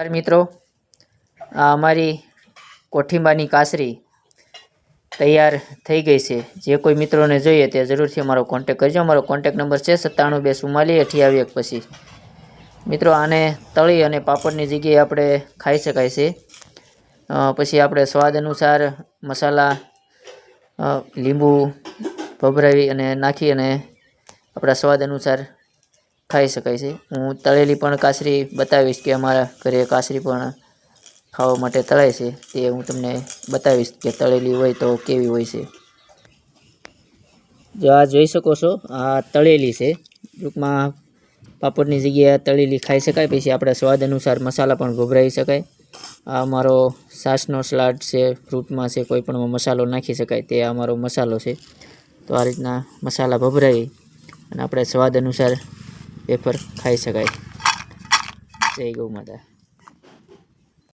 મિત્રો, આ અમારી કોઠીંબાની કાસરી તૈયાર થઈ ગઈ છે। જે કોઈ મિત્રોને જોઈએ તે જરૂરથી અમારો કોન્ટેક કરજો। અમારો કોન્ટેક નંબર છે 9724482825। મિત્રો, આને તળી અને પાપડની જગ્યાએ આપણે ખાઈ શકાય છે। પછી આપણે સ્વાદ અનુસાર મસાલા, લીંબુ ભભરાવી અને નાખી અને આપણા સ્વાદ અનુસાર ખાઈ શકાય છે। હું તળેલી પણ કાસરી બતાવીશ કે અમારા ઘરે કાસરી પણ ખાવા માટે તળાય છે, તે હું તમને બતાવીશ કે તળેલી હોય તો કેવી હોય છે। જો આ જોઈ શકો છો, આ તળેલી છે। ટૂંકમાં પાપડની જગ્યાએ તળેલી ખાઈ શકાય। પછી આપણે સ્વાદ અનુસાર મસાલા પણ ભભરાવી શકાય। આ અમારો છાશનો સ્લાડ છે, ફ્રૂટમાં છે, કોઈ પણ મસાલો નાખી શકાય, તે અમારો મસાલો છે। તો આ રીતના મસાલા ભભરાવી અને આપણે સ્વાદ અનુસાર વેફર ખાઈ શકાય। જય ગૌ માતા।